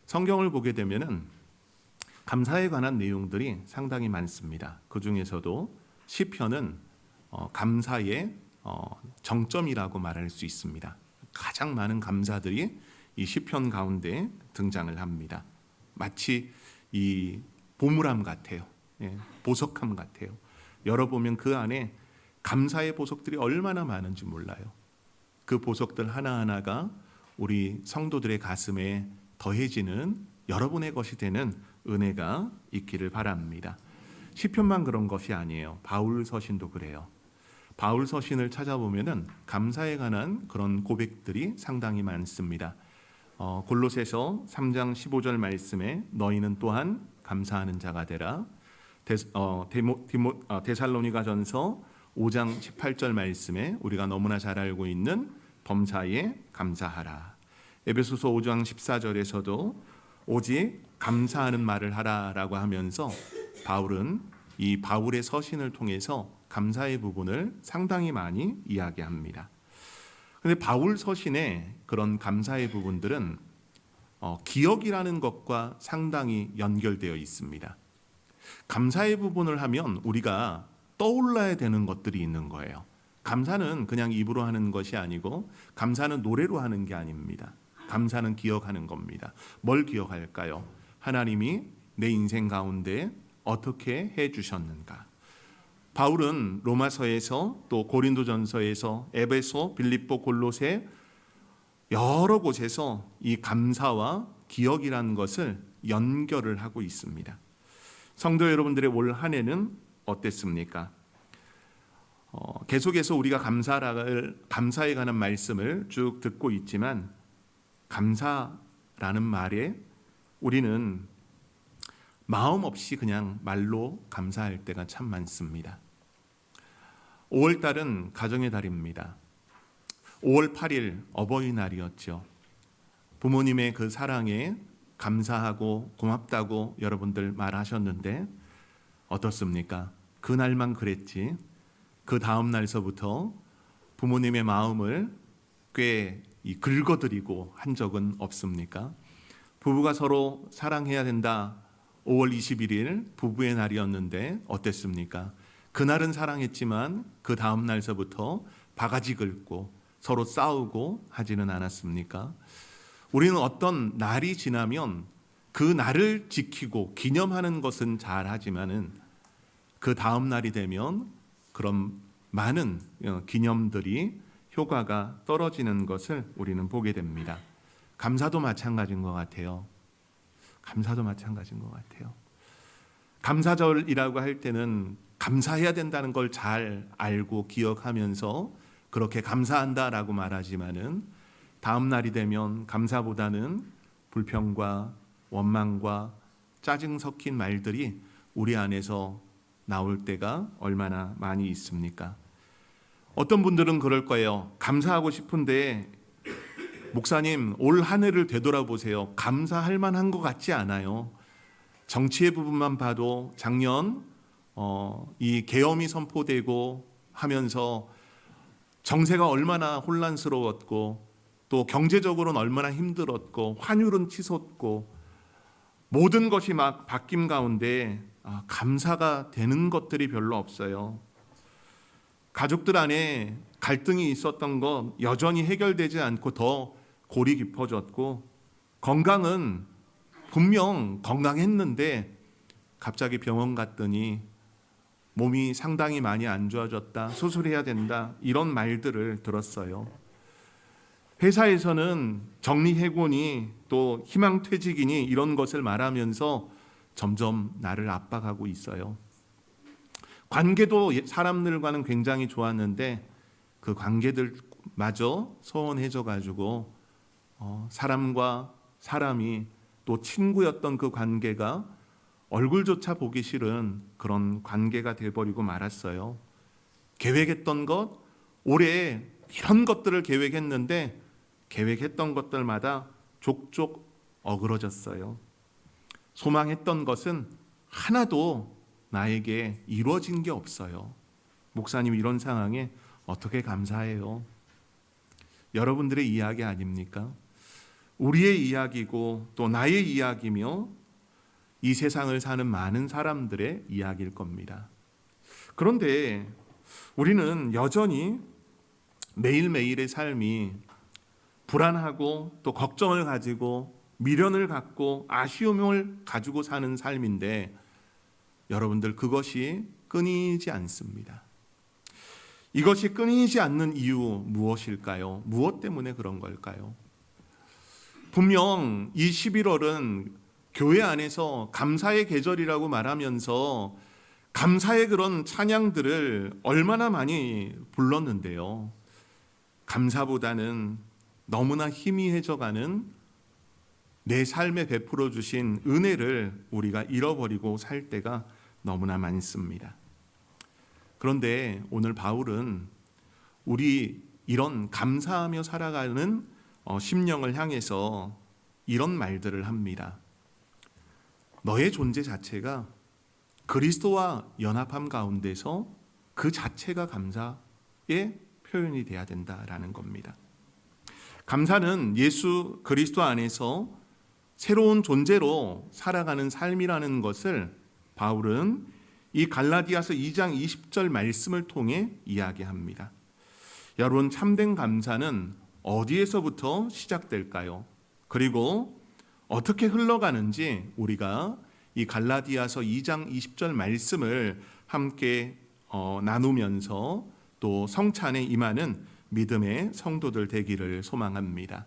성경을 보게 되면은 감사에 관한 내용들이 상당히 많습니다. 그 중에서도 시편은 감사의 정점이라고 말할 수 있습니다. 가장 많은 감사들이 이 시편 가운데 등장을 합니다. 마치 이 보물함 같아요. 보석함 같아요. 열어보면 그 안에 감사의 보석들이 얼마나 많은지 몰라요. 그 보석들 하나하나가 우리 성도들의 가슴에 더해지는 여러분의 것이 되는 은혜가 있기를 바랍니다. 시편만 그런 것이 아니에요. 바울 서신도 그래요. 바울 서신을 찾아보면은 감사에 관한 그런 고백들이 상당히 많습니다. 골로새서 3장 15절 말씀에 너희는 또한 감사하는 자가 되라. 데살로니가전서 5장 18절 말씀에 우리가 너무나 잘 알고 있는 범사에 감사하라. 에베소서 5장 14절에서도 오직 감사하는 말을 하라라고 하면서 바울은 이 바울의 서신을 통해서 감사의 부분을 상당히 많이 이야기합니다. 그런데 바울 서신의 그런 감사의 부분들은 기억이라는 것과 상당히 연결되어 있습니다. 감사의 부분을 하면 우리가 떠올라야 되는 것들이 있는 거예요. 감사는 그냥 입으로 하는 것이 아니고 감사는 노래로 하는 게 아닙니다. 감사는 기억하는 겁니다. 뭘 기억할까요? 하나님이 내 인생 가운데 어떻게 해주셨는가. 바울은 로마서에서 또 고린도전서에서 에베소, 빌립보, 골로새 여러 곳에서 이 감사와 기억이라는 것을 연결을 하고 있습니다. 성도 여러분들의 올 한 해는 어땠습니까? 계속해서 우리가 감사에 관한 말씀을 쭉 듣고 있지만 감사라는 말에 우리는 마음 없이 그냥 말로 감사할 때가 참 많습니다. 5월달은 가정의 달입니다. 5월 8일 어버이날이었죠. 부모님의 그 사랑에 감사하고 고맙다고 여러분들 말하셨는데 어떻습니까? 그날만 그랬지 그 다음 날서부터 부모님의 마음을 꽤 긁어드리고 한 적은 없습니까? 부부가 서로 사랑해야 된다. 5월 21일 부부의 날이었는데 어땠습니까? 그날은 사랑했지만 그 다음 날서부터 바가지 긁고 서로 싸우고 하지는 않았습니까? 우리는 어떤 날이 지나면 그 날을 지키고 기념하는 것은 잘하지만은 그 다음 날이 되면 그런 많은 기념들이 효과가 떨어지는 것을 우리는 보게 됩니다. 감사도 마찬가지인 것 같아요. 감사도 마찬가지인 것 같아요. 감사절이라고 할 때는 감사해야 된다는 걸 잘 알고 기억하면서 그렇게 감사한다라고 말하지만은 다음 날이 되면 감사보다는 불평과 원망과 짜증 섞인 말들이 우리 안에서 나올 때가 얼마나 많이 있습니까? 어떤 분들은 그럴 거예요. 감사하고 싶은데 목사님 올 한 해를 되돌아보세요. 감사할 만한 것 같지 않아요. 정치의 부분만 봐도 작년 이 계엄이 선포되고 하면서 정세가 얼마나 혼란스러웠고 또 경제적으로는 얼마나 힘들었고 환율은 치솟고 모든 것이 막 바뀜 가운데 감사가 되는 것들이 별로 없어요. 가족들 안에 갈등이 있었던 것 여전히 해결되지 않고 더 골이 깊어졌고 건강은 분명 건강했는데 갑자기 병원 갔더니 몸이 상당히 많이 안 좋아졌다. 수술해야 된다. 이런 말들을 들었어요. 회사에서는 정리해고니 또 희망퇴직이니 이런 것을 말하면서 점점 나를 압박하고 있어요. 관계도 사람들과는 굉장히 좋았는데 그 관계들마저 소원해져 가지고 사람과 사람이 또 친구였던 그 관계가 얼굴조차 보기 싫은 그런 관계가 돼버리고 말았어요. 계획했던 것, 올해 이런 것들을 계획했는데 계획했던 것들마다 족족 어그러졌어요. 소망했던 것은 하나도 나에게 이루어진 게 없어요. 목사님 이런 상황에 어떻게 감사해요? 여러분들의 이야기 아닙니까? 우리의 이야기고 또 나의 이야기며 이 세상을 사는 많은 사람들의 이야기일 겁니다. 그런데 우리는 여전히 매일매일의 삶이 불안하고 또 걱정을 가지고 미련을 갖고 아쉬움을 가지고 사는 삶인데 여러분들 그것이 끊이지 않습니다. 이것이 끊이지 않는 이유 무엇일까요? 무엇 때문에 그런 걸까요? 분명 이 11월은 교회 안에서 감사의 계절이라고 말하면서 감사의 그런 찬양들을 얼마나 많이 불렀는데요. 감사보다는 너무나 희미해져가는 내 삶에 베풀어 주신 은혜를 우리가 잃어버리고 살 때가 너무나 많습니다. 그런데 오늘 바울은 우리 이런 감사하며 살아가는 심령을 향해서 이런 말들을 합니다. 너의 존재 자체가 그리스도와 연합함 가운데서 그 자체가 감사의 표현이 돼야 된다라는 겁니다. 감사는 예수 그리스도 안에서 새로운 존재로 살아가는 삶이라는 것을 바울은 이 갈라디아서 2장 20절 말씀을 통해 이야기합니다. 여러분, 참된 감사는 어디에서부터 시작될까요? 그리고 어떻게 흘러가는지 우리가 이 갈라디아서 2장 20절 말씀을 함께 나누면서 또 성찬에 임하는 믿음의 성도들 되기를 소망합니다.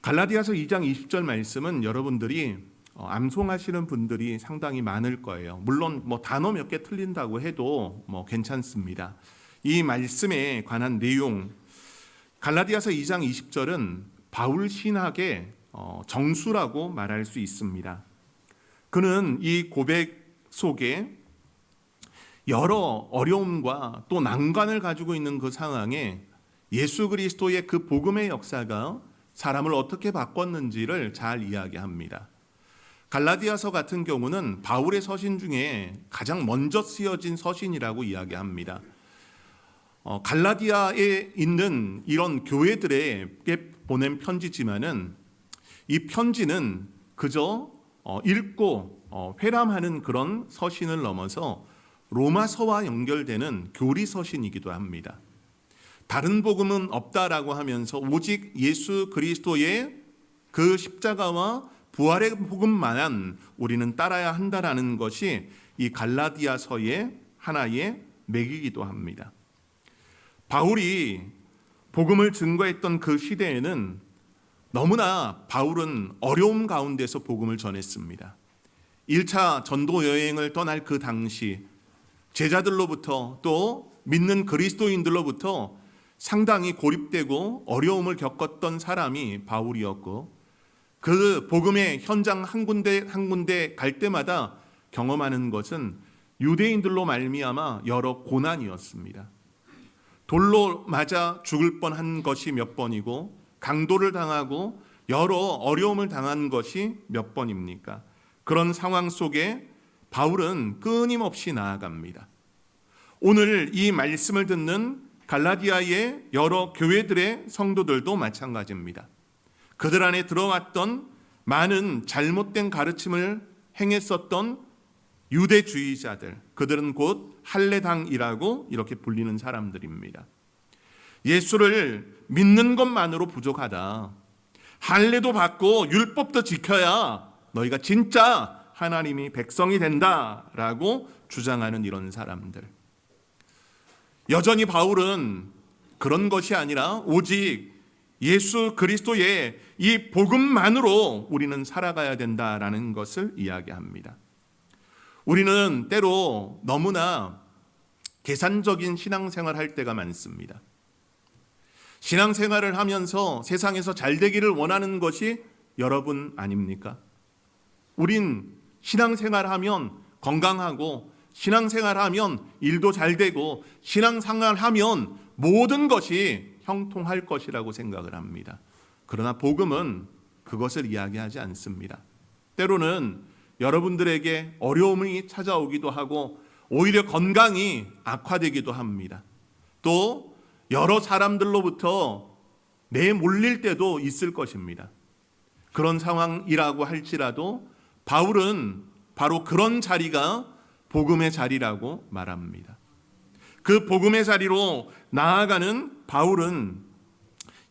갈라디아서 2장 20절 말씀은 여러분들이 암송하시는 분들이 상당히 많을 거예요. 물론 단어 몇 개 틀린다고 해도 괜찮습니다. 이 말씀에 관한 내용, 갈라디아서 2장 20절은 바울 신학의 정수라고 말할 수 있습니다. 그는 이 고백 속에 여러 어려움과 또 난관을 가지고 있는 그 상황에 예수 그리스도의 그 복음의 역사가 사람을 어떻게 바꿨는지를 잘 이야기합니다. 갈라디아서 같은 경우는 바울의 서신 중에 가장 먼저 쓰여진 서신이라고 이야기합니다. 갈라디아에 있는 이런 교회들에게 보낸 편지지만은 이 편지는 그저 읽고 회람하는 그런 서신을 넘어서 로마서와 연결되는 교리 서신이기도 합니다. 다른 복음은 없다라고 하면서 오직 예수 그리스도의 그 십자가와 부활의 복음만한 우리는 따라야 한다라는 것이 이 갈라디아서의 하나의 맥이기도 합니다. 바울이 복음을 증거했던 그 시대에는 너무나 바울은 어려움 가운데서 복음을 전했습니다. 1차 전도 여행을 떠날 그 당시 제자들로부터 또 믿는 그리스도인들로부터 상당히 고립되고 어려움을 겪었던 사람이 바울이었고 그 복음의 현장 한 군데 한 군데 갈 때마다 경험하는 것은 유대인들로 말미암아 여러 고난이었습니다. 돌로 맞아 죽을 뻔한 것이 몇 번이고 강도를 당하고 여러 어려움을 당한 것이 몇 번입니까? 그런 상황 속에 바울은 끊임없이 나아갑니다. 오늘 이 말씀을 듣는 갈라디아의 여러 교회들의 성도들도 마찬가지입니다. 그들 안에 들어왔던 많은 잘못된 가르침을 행했었던 유대주의자들, 그들은 곧 할례당이라고 이렇게 불리는 사람들입니다. 예수를 믿는 것만으로 부족하다. 할례도 받고 율법도 지켜야 너희가 진짜 하나님이 백성이 된다라고 주장하는 이런 사람들. 여전히 바울은 그런 것이 아니라 오직 예수 그리스도의 이 복음만으로 우리는 살아가야 된다라는 것을 이야기합니다. 우리는 때로 너무나 계산적인 신앙생활을 할 때가 많습니다. 신앙생활을 하면서 세상에서 잘 되기를 원하는 것이 여러분 아닙니까? 우린 신앙생활하면 건강하고 신앙생활하면 일도 잘 되고 신앙생활하면 모든 것이 형통할 것이라고 생각을 합니다. 그러나 복음은 그것을 이야기하지 않습니다. 때로는 여러분들에게 어려움이 찾아오기도 하고 오히려 건강이 악화되기도 합니다. 또 여러 사람들로부터 내몰릴 때도 있을 것입니다. 그런 상황이라고 할지라도 바울은 바로 그런 자리가 복음의 자리라고 말합니다. 그 복음의 자리로 나아가는 바울은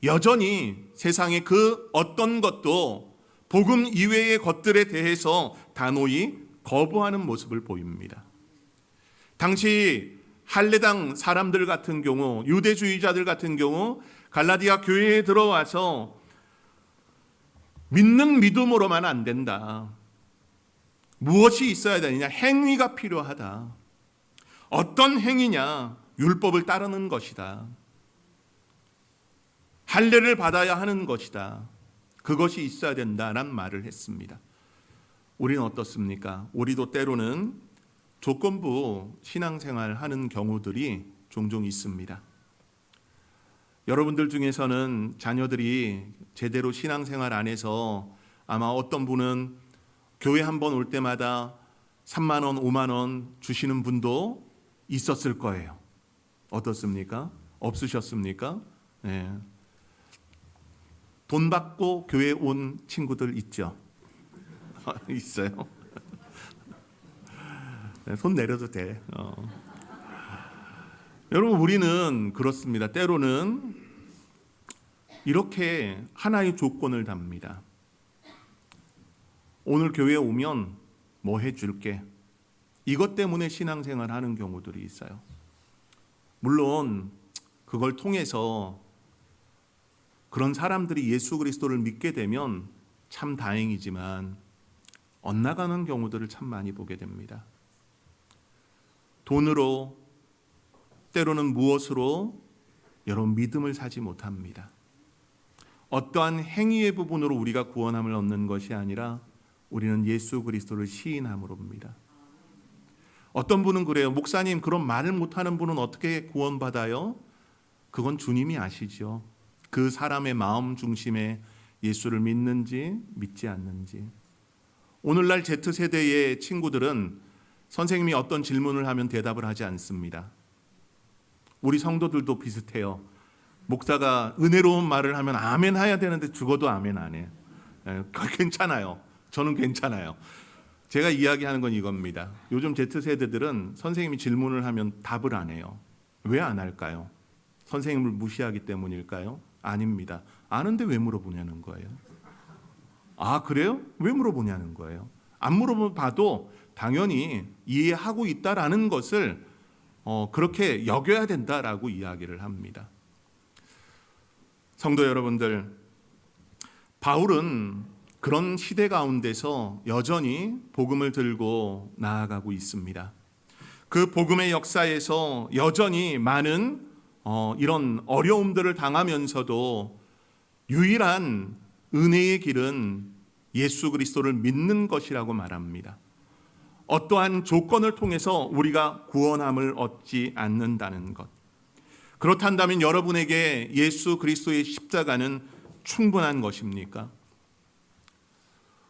여전히 세상의 그 어떤 것도 복음 이외의 것들에 대해서 단호히 거부하는 모습을 보입니다. 당시 할례당 사람들 같은 경우, 유대주의자들 같은 경우 갈라디아 교회에 들어와서 믿는 믿음으로만 안 된다. 무엇이 있어야 되느냐? 행위가 필요하다. 어떤 행위냐? 율법을 따르는 것이다. 할례를 받아야 하는 것이다. 그것이 있어야 된다라는 말을 했습니다. 우리는 어떻습니까? 우리도 때로는 조건부 신앙생활 하는 경우들이 종종 있습니다. 여러분들 중에서는 자녀들이 제대로 신앙생활 안 해서 아마 어떤 분은 교회 한 번 올 때마다 3만 원, 5만 원 주시는 분도 있었을 거예요. 어떻습니까? 없으셨습니까? 네. 돈 받고 교회 온 친구들 있죠? 있어요? 네, 손 내려도 돼. 여러분, 우리는 그렇습니다. 때로는 이렇게 하나의 조건을 답니다. 오늘 교회에 오면 뭐 해줄게. 이것 때문에 신앙생활 하는 경우들이 있어요. 물론 그걸 통해서 그런 사람들이 예수 그리스도를 믿게 되면 참 다행이지만 엇나가는 경우들을 참 많이 보게 됩니다. 돈으로, 때로는 무엇으로 여러분 믿음을 사지 못합니다. 어떠한 행위의 부분으로 우리가 구원함을 얻는 것이 아니라 우리는 예수 그리스도를 시인함으로입니다. 어떤 분은 그래요. 목사님, 그런 말을 못하는 분은 어떻게 구원받아요? 그건 주님이 아시죠. 그 사람의 마음 중심에 예수를 믿는지 믿지 않는지. 오늘날 Z세대의 친구들은 선생님이 어떤 질문을 하면 대답을 하지 않습니다. 우리 성도들도 비슷해요. 목사가 은혜로운 말을 하면 아멘 해야 되는데 죽어도 아멘 안 해. 괜찮아요. 저는 괜찮아요. 제가 이야기하는 건 이겁니다. 요즘 Z세대들은 선생님이 질문을 하면 답을 안 해요. 왜 안 할까요? 선생님을 무시하기 때문일까요? 아닙니다. 아는데 왜 물어보냐는 거예요. 아, 그래요? 왜 물어보냐는 거예요. 안 물어봐도 당연히 이해하고 있다라는 것을 그렇게 여겨야 된다라고 이야기를 합니다. 성도 여러분들, 바울은 그런 시대 가운데서 여전히 복음을 들고 나아가고 있습니다. 그 복음의 역사에서 여전히 많은 이런 어려움들을 당하면서도 유일한 은혜의 길은 예수 그리스도를 믿는 것이라고 말합니다. 어떠한 조건을 통해서 우리가 구원함을 얻지 않는다는 것. 그렇다면 여러분에게 예수 그리스도의 십자가는 충분한 것입니까?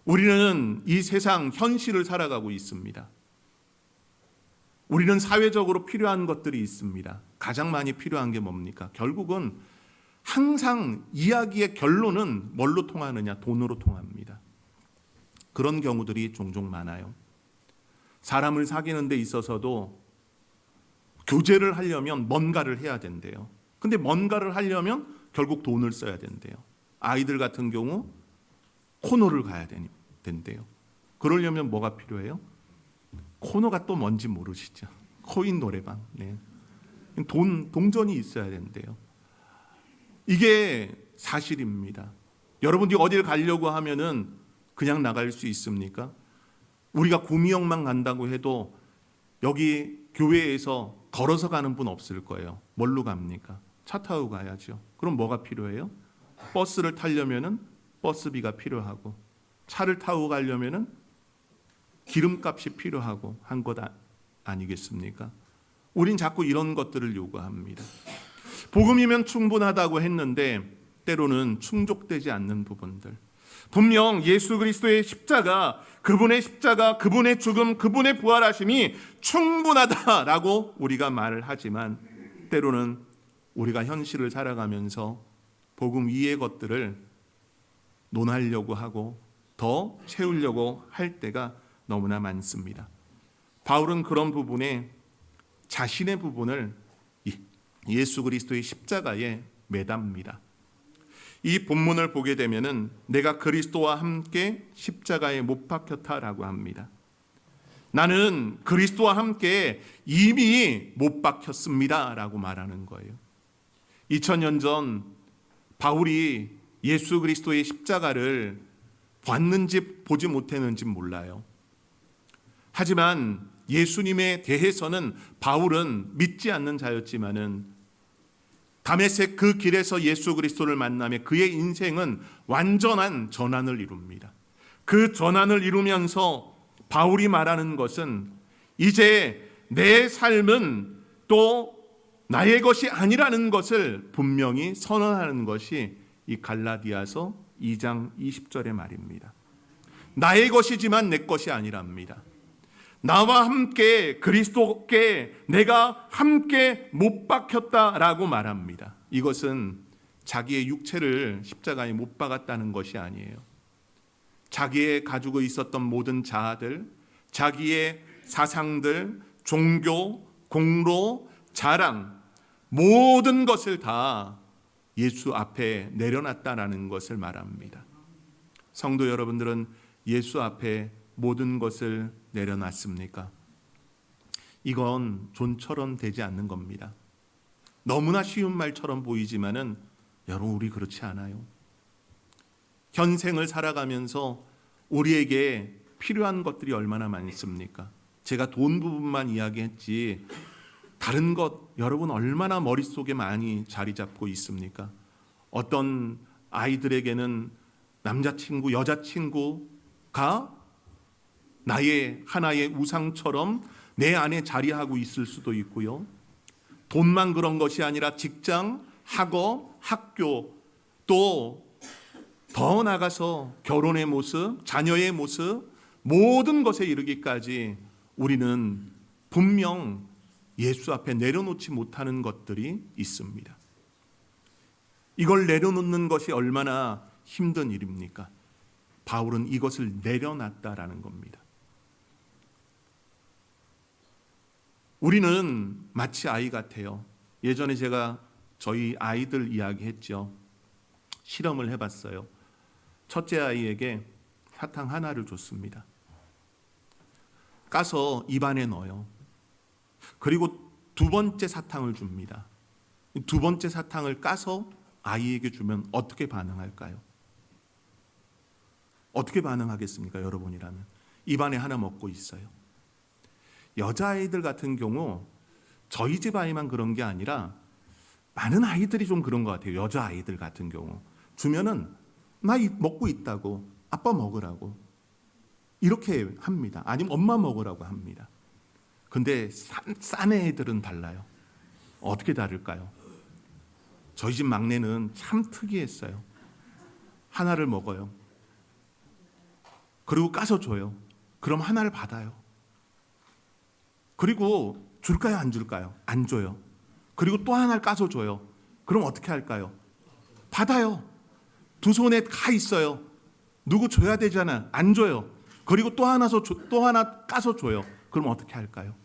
우리는 이 세상 현실을 살아가고 있습니다. 우리는 사회적으로 필요한 것들이 있습니다. 가장 많이 필요한 게 뭡니까? 결국은 항상 이야기의 결론은 뭘로 통하느냐? 돈으로 통합니다. 그런 경우들이 종종 많아요. 사람을 사귀는 데 있어서도 교제를 하려면 뭔가를 해야 된대요. 근데 뭔가를 하려면 결국 돈을 써야 된대요. 아이들 같은 경우 코노를 가야 된대요. 그러려면 뭐가 필요해요? 코노가 또 뭔지 모르시죠? 코인 노래방. 네. 동전이 있어야 된대요. 이게 사실입니다. 여러분들이 어딜 가려고 하면은 그냥 나갈 수 있습니까? 우리가 구미역만 간다고 해도 여기 교회에서 걸어서 가는 분 없을 거예요. 뭘로 갑니까? 차 타고 가야죠. 그럼 뭐가 필요해요? 버스를 타려면은 버스비가 필요하고, 차를 타고 가려면은 기름값이 필요하고 한 것 아니겠습니까? 우린 자꾸 이런 것들을 요구합니다. 복음이면 충분하다고 했는데 때로는 충족되지 않는 부분들. 분명 예수 그리스도의 십자가, 그분의 십자가, 그분의 죽음, 그분의 부활하심이 충분하다라고 우리가 말을 하지만 때로는 우리가 현실을 살아가면서 복음 위의 것들을 논하려고 하고 더 채우려고 할 때가 너무나 많습니다. 바울은 그런 부분에 자신의 부분을 예수 그리스도의 십자가에 매답니다. 이 본문을 보게 되면은 내가 그리스도와 함께 십자가에 못 박혔다라고 합니다. 나는 그리스도와 함께 이미 못 박혔습니다라고 말하는 거예요. 2000년 전 바울이 예수 그리스도의 십자가를 봤는지 보지 못했는지 몰라요. 하지만 예수님에 대해서는 바울은 믿지 않는 자였지만은 다메섹 그 길에서 예수 그리스도를 만나며 그의 인생은 완전한 전환을 이룹니다. 그 전환을 이루면서 바울이 말하는 것은 이제 내 삶은 또 나의 것이 아니라는 것을 분명히 선언하는 것이 이 갈라디아서 2장 20절의 말입니다. 나의 것이지만 내 것이 아니랍니다. 나와 함께 그리스도께 내가 함께 못 박혔다라고 말합니다. 이것은 자기의 육체를 십자가에 못 박았다는 것이 아니에요. 자기의 가지고 있었던 모든 자아들, 자기의 사상들, 종교, 공로, 자랑, 모든 것을 다 예수 앞에 내려놨다라는 것을 말합니다. 성도 여러분들은 예수 앞에 모든 것을 내려놨습니까? 이건 존처럼 되지 않는 겁니다. 너무나 쉬운 말처럼 보이지만은 여러분 우리 그렇지 않아요. 현생을 살아가면서 우리에게 필요한 것들이 얼마나 많습니까? 제가 돈 부분만 이야기했지 다른 것 여러분 얼마나 머릿속에 많이 자리 잡고 있습니까? 어떤 아이들에게는 남자친구, 여자친구가 나의 하나의 우상처럼 내 안에 자리하고 있을 수도 있고요. 돈만 그런 것이 아니라 직장, 학업, 학교, 또 더 나가서 결혼의 모습, 자녀의 모습, 모든 것에 이르기까지 우리는 분명 예수 앞에 내려놓지 못하는 것들이 있습니다. 이걸 내려놓는 것이 얼마나 힘든 일입니까? 바울은 이것을 내려놨다라는 겁니다. 우리는 마치 아이 같아요. 예전에 제가 저희 아이들 이야기했죠. 실험을 해봤어요. 첫째 아이에게 사탕 하나를 줬습니다. 까서 입안에 넣어요. 그리고 두 번째 사탕을 줍니다. 두 번째 사탕을 까서 아이에게 주면 어떻게 반응할까요? 어떻게 반응하겠습니까? 여러분이라면. 입안에 하나 먹고 있어요. 여자아이들 같은 경우 저희 집 아이만 그런 게 아니라 많은 아이들이 좀 그런 것 같아요. 여자아이들 같은 경우 주면은 나 먹고 있다고, 아빠 먹으라고 이렇게 합니다. 아니면 엄마 먹으라고 합니다. 근데 싼 애들은 달라요. 어떻게 다를까요? 저희 집 막내는 참 특이했어요. 하나를 먹어요. 그리고 까서 줘요. 그럼 하나를 받아요. 그리고 줄까요? 안 줄까요? 안 줘요. 그리고 또 하나를 까서 줘요. 그럼 어떻게 할까요? 받아요. 두 손에 가 있어요. 누구 줘야 되잖아. 안 줘요. 그리고 또 하나 까서 줘요. 그럼 어떻게 할까요?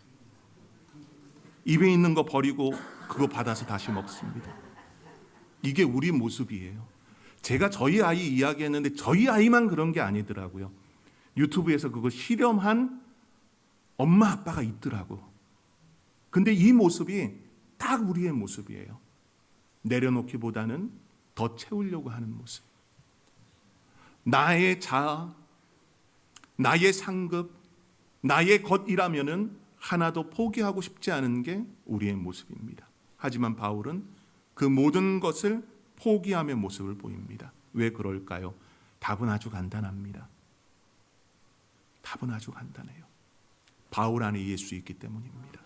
입에 있는 거 버리고 그거 받아서 다시 먹습니다. 이게 우리 모습이에요. 제가 저희 아이 이야기했는데 저희 아이만 그런 게 아니더라고요. 유튜브에서 그거 실험한 엄마 아빠가 있더라고. 근데 이 모습이 딱 우리의 모습이에요. 내려놓기보다는 더 채우려고 하는 모습. 나의 자아, 나의 상급, 나의 것이라면은 하나도 포기하고 싶지 않은 게 우리의 모습입니다. 하지만 바울은 그 모든 것을 포기하며 모습을 보입니다. 왜 그럴까요? 답은 아주 간단합니다. 답은 아주 간단해요. 바울 안에 예수 있기 때문입니다.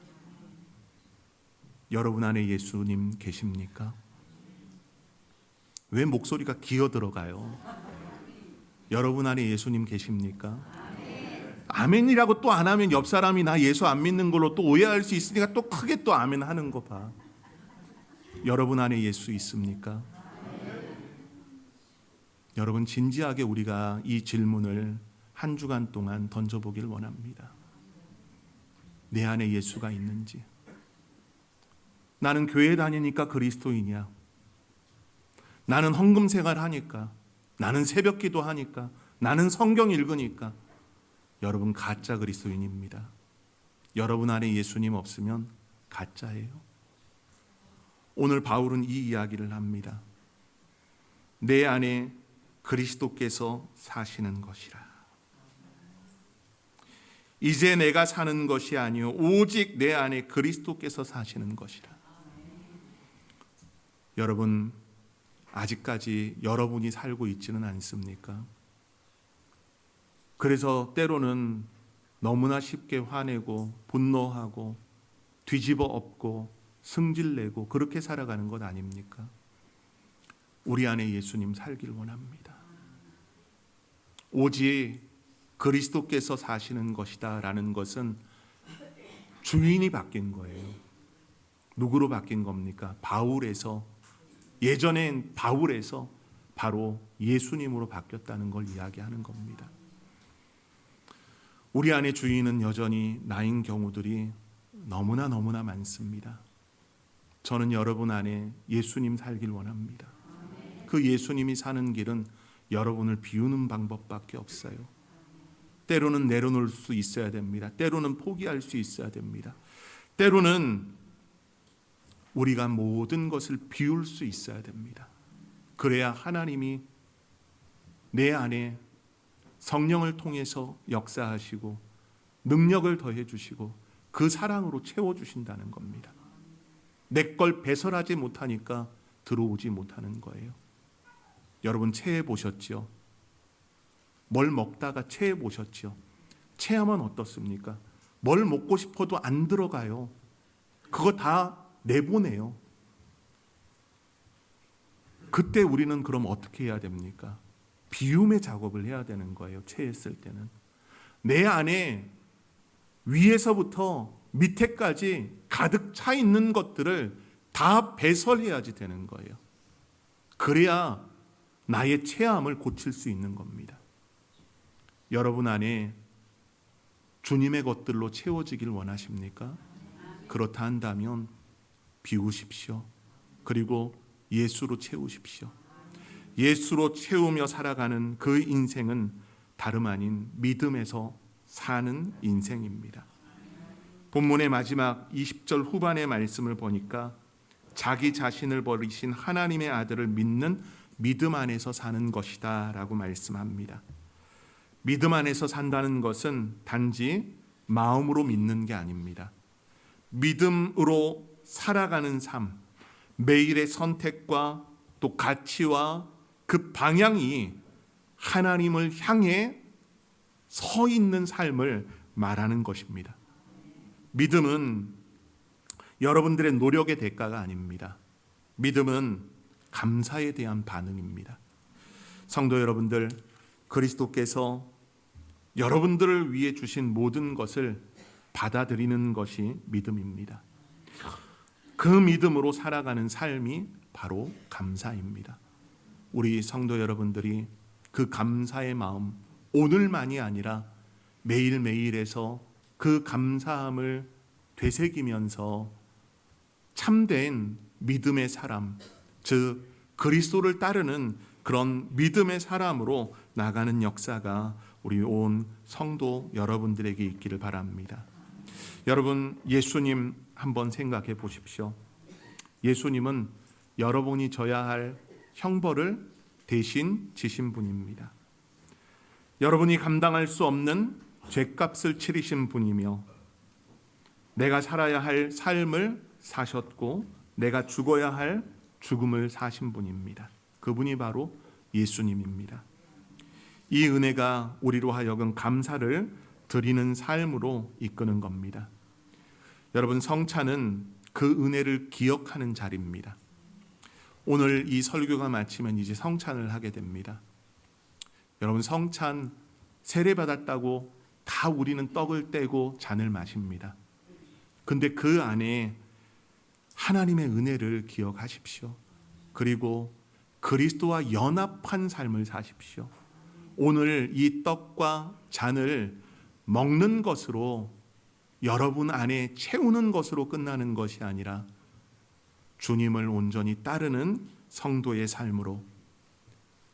여러분 안에 예수님 계십니까? 왜 목소리가 기어 들어가요? 여러분 안에 예수님 계십니까? 아멘이라고 또 안 하면 옆 사람이 나 예수 안 믿는 걸로 또 오해할 수 있으니까 또 크게 또 아멘 하는 거 봐. 여러분 안에 예수 있습니까? 여러분, 진지하게 우리가 이 질문을 한 주간 동안 던져보길 원합니다. 내 안에 예수가 있는지. 나는 교회 다니니까 그리스도인이야. 나는 헌금 생활 하니까, 나는 새벽 기도 하니까, 나는 성경 읽으니까. 여러분, 가짜 그리스도인입니다. 여러분 안에 예수님 없으면 가짜예요. 오늘 바울은 이 이야기를 합니다. 내 안에 그리스도께서 사시는 것이라. 이제 내가 사는 것이 아니요 오직 내 안에 그리스도께서 사시는 것이라. 여러분, 아직까지 여러분이 살고 있지는 않습니까? 그래서 때로는 너무나 쉽게 화내고 분노하고 뒤집어 엎고 승질내고 그렇게 살아가는 것 아닙니까? 우리 안에 예수님 살길 원합니다. 오직 그리스도께서 사시는 것이다 라는 것은 주인이 바뀐 거예요. 누구로 바뀐 겁니까? 바울에서, 예전엔 바울에서 바로 예수님으로 바뀌었다는 걸 이야기하는 겁니다. 우리 안에 주인은 여전히 나인 경우들이 너무나 많습니다. 저는 여러분 안에 예수님 살길 원합니다. 그 예수님이 사는 길은 여러분을 비우는 방법밖에 없어요. 때로는 내려놓을 수 있어야 됩니다. 때로는 포기할 수 있어야 됩니다. 때로는 우리가 모든 것을 비울 수 있어야 됩니다. 그래야 하나님이 내 안에 성령을 통해서 역사하시고 능력을 더해 주시고 그 사랑으로 채워주신다는 겁니다. 내 걸 배설하지 못하니까 들어오지 못하는 거예요. 여러분, 체해 보셨죠? 뭘 먹다가 체해 보셨죠? 체하면 어떻습니까? 뭘 먹고 싶어도 안 들어가요. 그거 다 내보내요. 그때 우리는 그럼 어떻게 해야 됩니까? 비움의 작업을 해야 되는 거예요. 체했을 때는 내 안에 위에서부터 밑에까지 가득 차 있는 것들을 다 배설해야지 되는 거예요. 그래야 나의 체함을 고칠 수 있는 겁니다. 여러분 안에 주님의 것들로 채워지길 원하십니까? 그렇다 한다면 비우십시오. 그리고 예수로 채우십시오. 예수로 채우며 살아가는 그 인생은 다름 아닌 믿음에서 사는 인생입니다. 본문의 마지막 20절 후반의 말씀을 보니까 자기 자신을 버리신 하나님의 아들을 믿는 믿음 안에서 사는 것이다 라고 말씀합니다. 믿음 안에서 산다는 것은 단지 마음으로 믿는 게 아닙니다. 믿음으로 살아가는 삶, 매일의 선택과 또 가치와 그 방향이 하나님을 향해 서 있는 삶을 말하는 것입니다. 믿음은 여러분들의 노력의 대가가 아닙니다. 믿음은 감사에 대한 반응입니다. 성도 여러분들, 그리스도께서 여러분들을 위해 주신 모든 것을 받아들이는 것이 믿음입니다. 그 믿음으로 살아가는 삶이 바로 감사입니다. 우리 성도 여러분들이 그 감사의 마음, 오늘만이 아니라 매일매일에서 그 감사함을 되새기면서 참된 믿음의 사람, 즉 그리스도를 따르는 그런 믿음의 사람으로 나가는 역사가 우리 온 성도 여러분들에게 있기를 바랍니다. 여러분, 예수님 한번 생각해 보십시오. 예수님은 여러분이 져야 할 형벌을 대신 지신 분입니다. 여러분이 감당할 수 없는 죗값을 치르신 분이며 내가 살아야 할 삶을 사셨고 내가 죽어야 할 죽음을 사신 분입니다. 그분이 바로 예수님입니다. 이 은혜가 우리로 하여금 감사를 드리는 삶으로 이끄는 겁니다. 여러분, 성찬은 그 은혜를 기억하는 자리입니다. 오늘 이 설교가 마치면 이제 성찬을 하게 됩니다. 여러분, 성찬 세례받았다고 다 우리는 떡을 떼고 잔을 마십니다. 근데 그 안에 하나님의 은혜를 기억하십시오. 그리고 그리스도와 연합한 삶을 사십시오. 오늘 이 떡과 잔을 먹는 것으로 여러분 안에 채우는 것으로 끝나는 것이 아니라 주님을 온전히 따르는 성도의 삶으로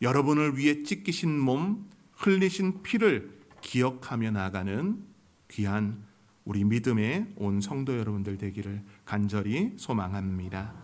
여러분을 위해 찢기신 몸, 흘리신 피를 기억하며 나가는 귀한 우리 믿음의 온 성도 여러분들 되기를 간절히 소망합니다.